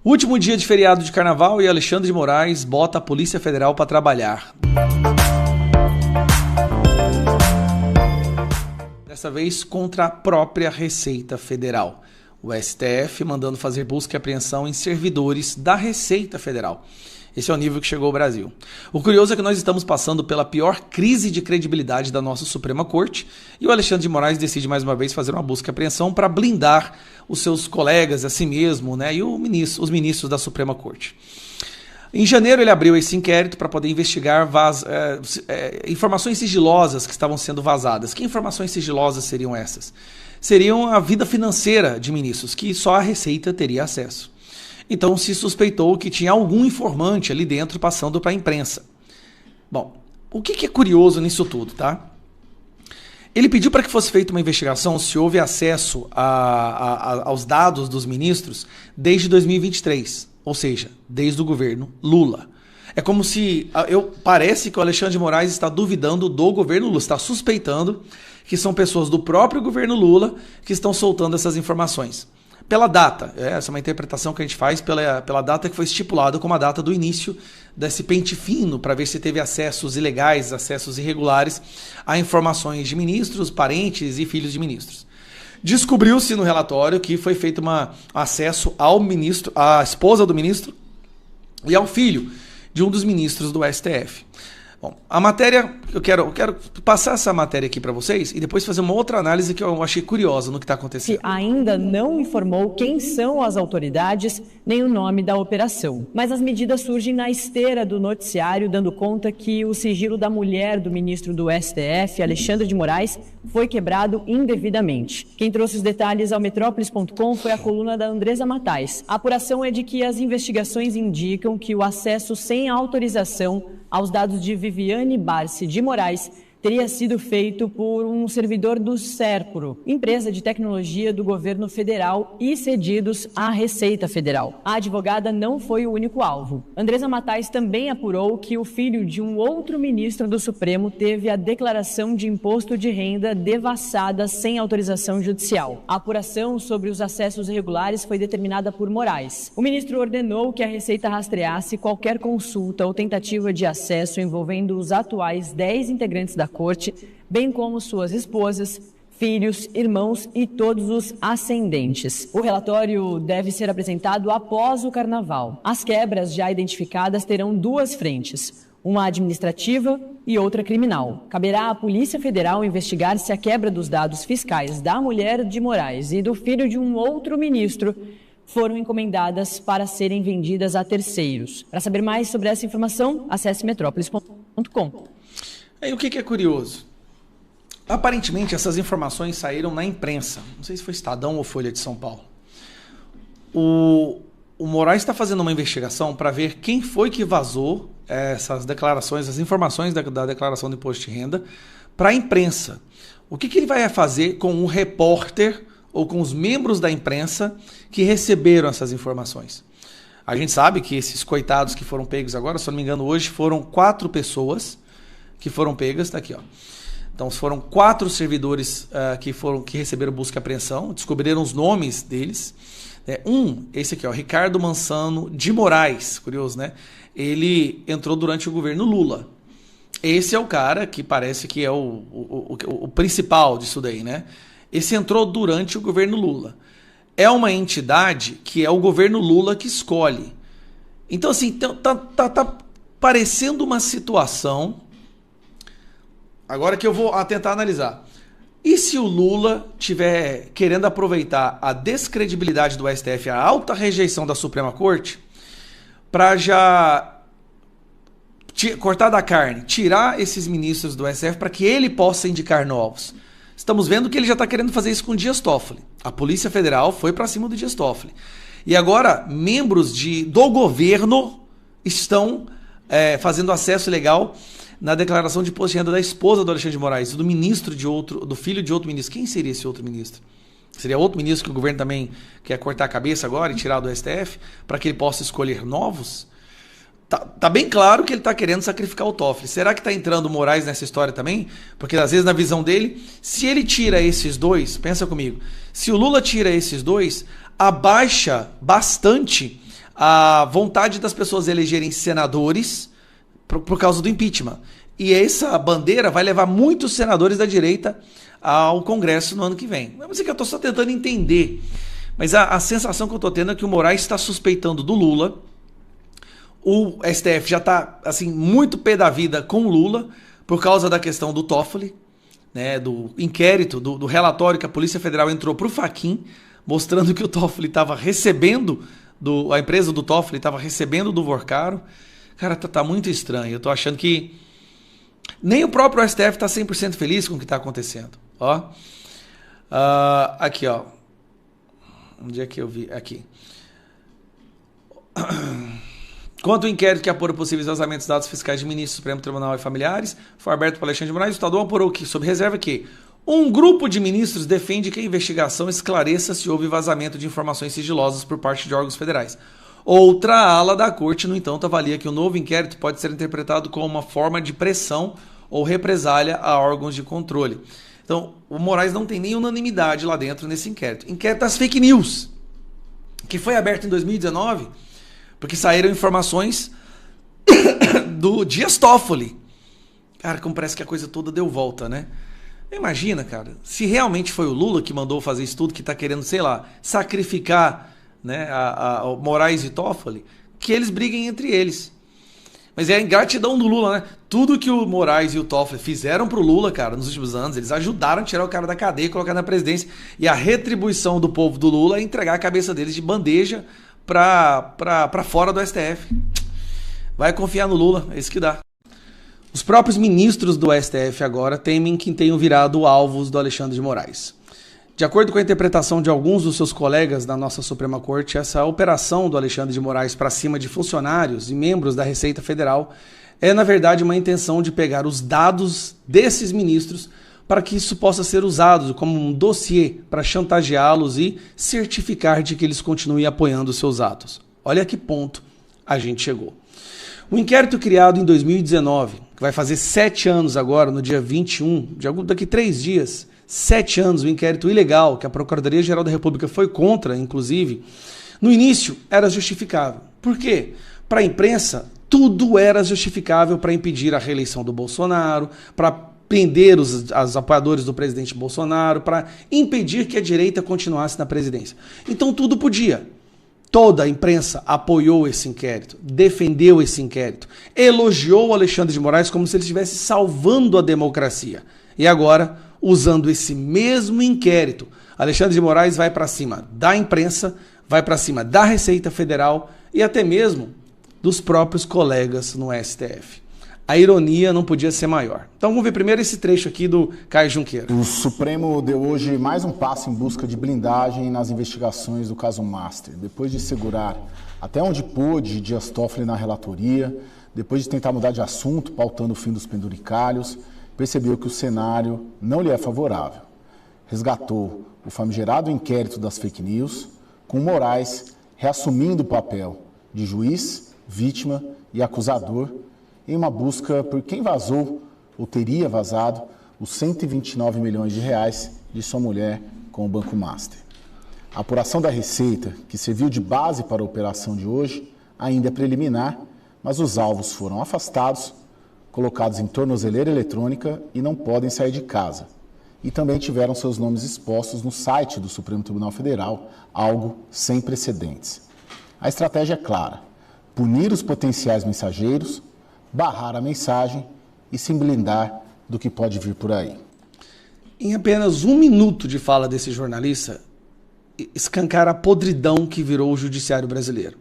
Último dia de feriado de carnaval e Alexandre de Moraes bota a Polícia Federal para trabalhar. Dessa vez contra a própria Receita Federal. O STF mandando fazer busca e apreensão em servidores da Receita Federal. Esse é o nível que chegou ao Brasil. O curioso é que nós estamos passando pela pior crise de credibilidade da nossa Suprema Corte e o Alexandre de Moraes decide mais uma vez fazer uma busca e apreensão para blindar os seus colegas, a si mesmo, né, e os ministros da Suprema Corte. Em janeiro ele abriu esse inquérito para poder investigar informações sigilosas que estavam sendo vazadas. Que informações sigilosas seriam essas? Seriam a vida financeira de ministros, que só a Receita teria acesso. Então se suspeitou que tinha algum informante ali dentro passando para a imprensa. Bom, o que é curioso nisso tudo, tá? Ele pediu para que fosse feita uma investigação se houve acesso aos dados dos ministros desde 2023, ou seja, desde o governo Lula. É como se, parece que o Alexandre de Moraes está duvidando do governo Lula, está suspeitando que são pessoas do próprio governo Lula que estão soltando essas informações. Pela data, essa é uma interpretação que a gente faz pela data que foi estipulada como a data do início desse pente fino para ver se teve acessos ilegais, acessos irregulares a informações de ministros, parentes e filhos de ministros. Descobriu-se no relatório que foi feito acesso ao ministro, à esposa do ministro e ao filho de um dos ministros do STF. Bom, a matéria, eu quero passar essa matéria aqui para vocês e depois fazer uma outra análise que eu achei curiosa no que está acontecendo. Que ainda não informou quem são as autoridades nem o nome da operação. Mas as medidas surgem na esteira do noticiário, dando conta que o sigilo da mulher do ministro do STF, Alexandre de Moraes, foi quebrado indevidamente. Quem trouxe os detalhes ao Metrópolis.com foi a coluna da Andresa Matais. A apuração é de que as investigações indicam que o acesso sem autorização aos dados de Viviane Barsi de Moraes teria sido feito por um servidor do Serpro, empresa de tecnologia do governo federal e cedidos à Receita Federal. A advogada não foi o único alvo. Andresa Matais também apurou que o filho de um outro ministro do Supremo teve a declaração de imposto de renda devassada sem autorização judicial. A apuração sobre os acessos irregulares foi determinada por Moraes. O ministro ordenou que a Receita rastreasse qualquer consulta ou tentativa de acesso envolvendo os atuais 10 integrantes da Corte, bem como suas esposas, filhos, irmãos e todos os ascendentes. O relatório deve ser apresentado após o Carnaval. As quebras já identificadas terão duas frentes, uma administrativa e outra criminal. Caberá à Polícia Federal investigar se a quebra dos dados fiscais da mulher de Moraes e do filho de um outro ministro foram encomendadas para serem vendidas a terceiros. Para saber mais sobre essa informação, acesse metrópolis.com. Aí o que é curioso? Aparentemente essas informações saíram na imprensa. Não sei se foi Estadão ou Folha de São Paulo. O Moraes está fazendo uma investigação para ver quem foi que vazou essas declarações, as informações da declaração do imposto de renda para a imprensa. O que ele vai fazer com um repórter ou com os membros da imprensa que receberam essas informações? A gente sabe que esses coitados que foram pegos agora, se eu não me engano, hoje foram 4 pessoas que foram pegas, está aqui, ó. Então foram 4 servidores que receberam busca e apreensão, descobriram os nomes deles. Esse aqui, ó, Ricardo Mansano de Moraes, curioso, né? Ele entrou durante o governo Lula. Esse é o cara que parece que é o principal disso daí, né? Esse entrou durante o governo Lula. É uma entidade que é o governo Lula que escolhe. Então, assim, tá parecendo uma situação. Agora que eu vou tentar analisar. E se o Lula estiver querendo aproveitar a descredibilidade do STF, a alta rejeição da Suprema Corte, para já cortar da carne, tirar esses ministros do STF para que ele possa indicar novos? Estamos vendo que ele já está querendo fazer isso com o Dias Toffoli. A Polícia Federal foi para cima do Dias Toffoli. E agora, membros do governo estão fazendo acesso ilegal na declaração de imposto de renda da esposa do Alexandre de Moraes, do filho de outro ministro. Quem seria esse outro ministro? Seria outro ministro que o governo também quer cortar a cabeça agora e tirar do STF para que ele possa escolher novos? Tá bem claro que ele está querendo sacrificar o Toffoli. Será que está entrando o Moraes nessa história também? Porque às vezes na visão dele, se ele tira esses dois, pensa comigo, se o Lula tira esses dois, abaixa bastante a vontade das pessoas elegerem senadores por causa do impeachment. E essa bandeira vai levar muitos senadores da direita ao Congresso no ano que vem. Mas é que eu estou só tentando entender. Mas a sensação que eu estou tendo é que o Moraes está suspeitando do Lula. O STF já está assim, muito pé da vida com o Lula por causa da questão do Toffoli, né, do inquérito, do relatório que a Polícia Federal entrou para o Fachin, mostrando que o Toffoli estava recebendo, a empresa do Toffoli estava recebendo do Vorcaro. Cara, tá muito estranho. Eu tô achando que nem o próprio STF tá 100% feliz com o que tá acontecendo. Ó. Aqui, ó. Onde é que eu vi? Aqui. Quanto ao inquérito que apura possíveis vazamentos de dados fiscais de ministros do Supremo Tribunal e familiares, foi aberto por Alexandre de Moraes, o Estadão apurou que, sob reserva que um grupo de ministros defende que a investigação esclareça se houve vazamento de informações sigilosas por parte de órgãos federais. Outra ala da corte, no entanto, avalia que o novo inquérito pode ser interpretado como uma forma de pressão ou represália a órgãos de controle. Então, o Moraes não tem nem unanimidade lá dentro nesse inquérito. Inquérito das fake news, que foi aberto em 2019, porque saíram informações do Dias Toffoli. Cara, como parece que a coisa toda deu volta, né? Imagina, cara, se realmente foi o Lula que mandou fazer isso tudo, que tá querendo, sei lá, sacrificar, né, a Moraes e Toffoli, que eles briguem entre eles. Mas é a ingratidão do Lula, né? Tudo que o Moraes e o Toffoli fizeram pro Lula, cara, nos últimos anos, eles ajudaram a tirar o cara da cadeia e colocar na presidência. E a retribuição do povo do Lula é entregar a cabeça deles de bandeja pra fora do STF. Vai confiar no Lula, é isso que dá. Os próprios ministros do STF agora temem que tenham virado alvos do Alexandre de Moraes. De acordo com a interpretação de alguns dos seus colegas da nossa Suprema Corte, essa operação do Alexandre de Moraes para cima de funcionários e membros da Receita Federal é, na verdade, uma intenção de pegar os dados desses ministros para que isso possa ser usado como um dossiê para chantageá-los e certificar de que eles continuem apoiando os seus atos. Olha a que ponto a gente chegou. O inquérito criado em 2019, que vai fazer 7 anos agora, no dia 21, daqui 3 dias, 7 anos, o inquérito ilegal, que a Procuradoria-Geral da República foi contra, inclusive, no início era justificável. Por quê? Para a imprensa, tudo era justificável para impedir a reeleição do Bolsonaro, para prender os apoiadores do presidente Bolsonaro, para impedir que a direita continuasse na presidência. Então tudo podia. Toda a imprensa apoiou esse inquérito, defendeu esse inquérito, elogiou o Alexandre de Moraes como se ele estivesse salvando a democracia. E agora, usando esse mesmo inquérito, Alexandre de Moraes vai para cima da imprensa, vai para cima da Receita Federal e até mesmo dos próprios colegas no STF. A ironia não podia ser maior. Então vamos ver primeiro esse trecho aqui do Caio Junqueira. O Supremo deu hoje mais um passo em busca de blindagem nas investigações do caso Master. Depois de segurar até onde pôde Dias Toffoli na relatoria, depois de tentar mudar de assunto, pautando o fim dos penduricalhos, percebeu que o cenário não lhe é favorável. Resgatou o famigerado inquérito das fake news, com Moraes reassumindo o papel de juiz, vítima e acusador, em uma busca por quem vazou ou teria vazado os 129 milhões de reais de sua mulher com o Banco Master. A apuração da Receita, que serviu de base para a operação de hoje, ainda é preliminar, mas os alvos foram afastados, colocados em tornozeleira eletrônica e não podem sair de casa. E também tiveram seus nomes expostos no site do Supremo Tribunal Federal, algo sem precedentes. A estratégia é clara: punir os potenciais mensageiros, barrar a mensagem e se blindar do que pode vir por aí. Em apenas 1 minuto de fala desse jornalista, escancara a podridão que virou o judiciário brasileiro.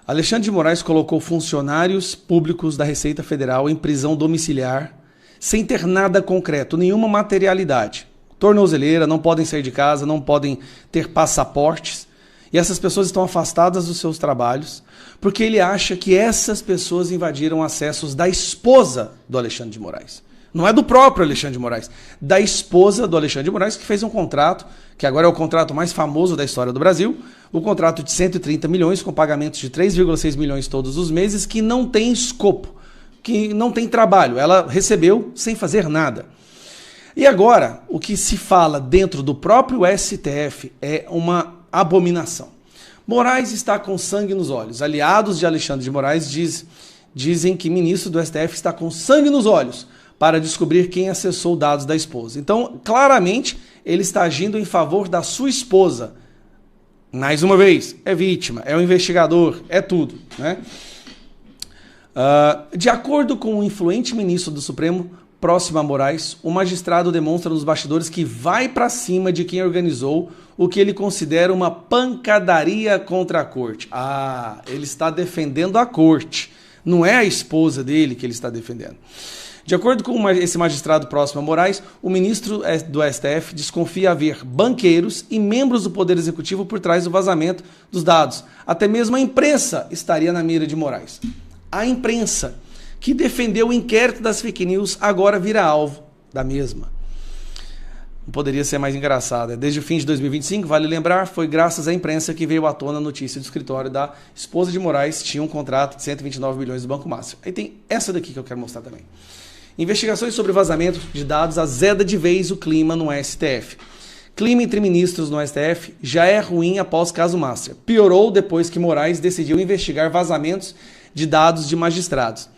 Alexandre de Moraes colocou funcionários públicos da Receita Federal em prisão domiciliar, sem ter nada concreto, nenhuma materialidade. Tornozeleira, não podem sair de casa, não podem ter passaportes. E essas pessoas estão afastadas dos seus trabalhos, porque ele acha que essas pessoas invadiram acessos da esposa do Alexandre de Moraes. Não é do próprio Alexandre de Moraes, da esposa do Alexandre de Moraes, que fez um contrato, que agora é o contrato mais famoso da história do Brasil, o contrato de 130 milhões, com pagamentos de 3,6 milhões todos os meses, que não tem escopo, que não tem trabalho. Ela recebeu sem fazer nada. E agora, o que se fala dentro do próprio STF é uma abominação. Moraes está com sangue nos olhos. Aliados de Alexandre de Moraes dizem que ministro do STF está com sangue nos olhos para descobrir quem acessou dados da esposa. Então, claramente, ele está agindo em favor da sua esposa. Mais uma vez, é vítima, é o investigador, é tudo, né? De acordo com o influente ministro do Supremo, próximo a Moraes, o magistrado demonstra nos bastidores que vai para cima de quem organizou o que ele considera uma pancadaria contra a corte. Ele está defendendo a corte, não é a esposa dele que ele está defendendo. De acordo com esse magistrado próximo a Moraes, o ministro do STF desconfia haver banqueiros e membros do Poder Executivo por trás do vazamento dos dados. Até mesmo a imprensa estaria na mira de Moraes. A imprensa, que defendeu o inquérito das fake news, agora vira alvo da mesma. Não poderia ser mais engraçado. Desde o fim de 2025, vale lembrar, foi graças à imprensa que veio à tona a notícia do escritório da esposa de Moraes, tinha um contrato de 129 milhões do Banco Master. Aí tem essa daqui que eu quero mostrar também. Investigações sobre vazamento de dados azeda de vez o clima no STF. Clima entre ministros no STF já é ruim após caso Master. Piorou depois que Moraes decidiu investigar vazamentos de dados de magistrados.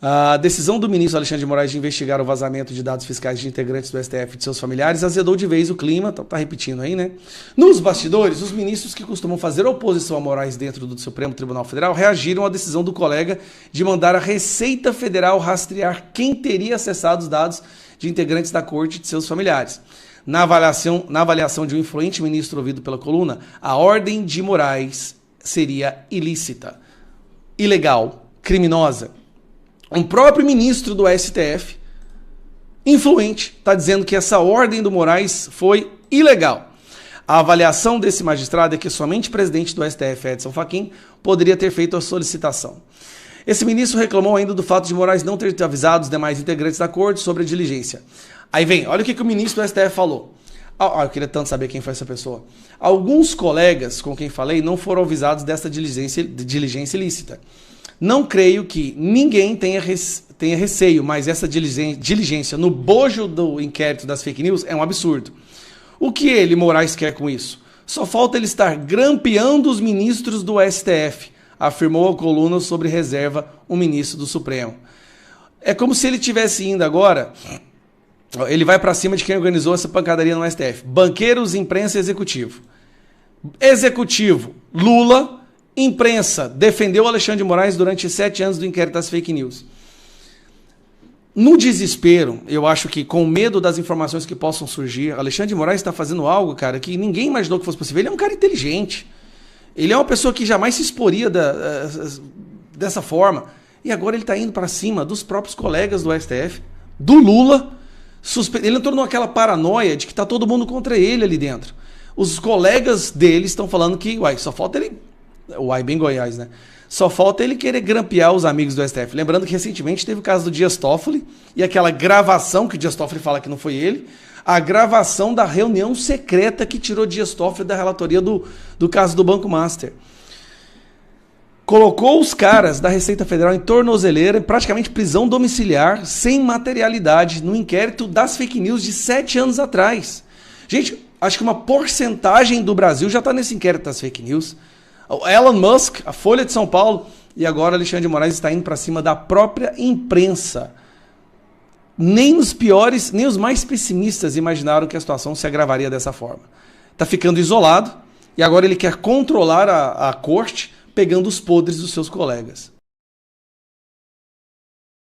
A decisão do ministro Alexandre de Moraes de investigar o vazamento de dados fiscais de integrantes do STF e de seus familiares azedou de vez o clima, tá repetindo aí, né? Nos bastidores, os ministros que costumam fazer oposição a Moraes dentro do Supremo Tribunal Federal reagiram à decisão do colega de mandar a Receita Federal rastrear quem teria acessado os dados de integrantes da corte e de seus familiares. Na avaliação de um influente ministro ouvido pela coluna, a ordem de Moraes seria ilícita, ilegal, criminosa. Um próprio ministro do STF, influente, está dizendo que essa ordem do Moraes foi ilegal. A avaliação desse magistrado é que somente o presidente do STF, Edson Fachin, poderia ter feito a solicitação. Esse ministro reclamou ainda do fato de Moraes não ter avisado os demais integrantes da corte sobre a diligência. Aí vem, olha o que o ministro do STF falou. Eu queria tanto saber quem foi essa pessoa. Alguns colegas com quem falei não foram avisados dessa diligência ilícita. Não creio que ninguém tenha receio, mas essa diligência no bojo do inquérito das fake news é um absurdo. O que ele, Moraes, quer com isso? Só falta ele estar grampeando os ministros do STF, afirmou a coluna sobre reserva um ministro do Supremo. É como se ele tivesse indo agora, ele vai para cima de quem organizou essa pancadaria no STF. Banqueiros, imprensa e executivo. Executivo, Lula. Imprensa defendeu Alexandre de Moraes durante 7 anos do inquérito das fake news. No desespero, eu acho que com medo das informações que possam surgir, Alexandre de Moraes está fazendo algo, cara, que ninguém imaginou que fosse possível. Ele é um cara inteligente. Ele é uma pessoa que jamais se exporia dessa forma. E agora ele está indo para cima dos próprios colegas do STF, do Lula. Ele entrou naquela paranoia de que está todo mundo contra ele ali dentro. Os colegas dele estão falando que, só falta ele... bem Goiás, né? Só falta ele querer grampear os amigos do STF. Lembrando que recentemente teve o caso do Dias Toffoli e aquela gravação que o Dias Toffoli fala que não foi ele, a gravação da reunião secreta que tirou Dias Toffoli da relatoria do caso do Banco Master. Colocou os caras da Receita Federal em tornozeleira, em praticamente prisão domiciliar, sem materialidade, no inquérito das fake news de 7 anos atrás. Gente, acho que uma porcentagem do Brasil já está nesse inquérito das fake news. O Elon Musk, a Folha de São Paulo, e agora Alexandre de Moraes está indo para cima da própria imprensa. Nem os piores, nem os mais pessimistas imaginaram que a situação se agravaria dessa forma. Está ficando isolado e agora ele quer controlar a corte, pegando os podres dos seus colegas.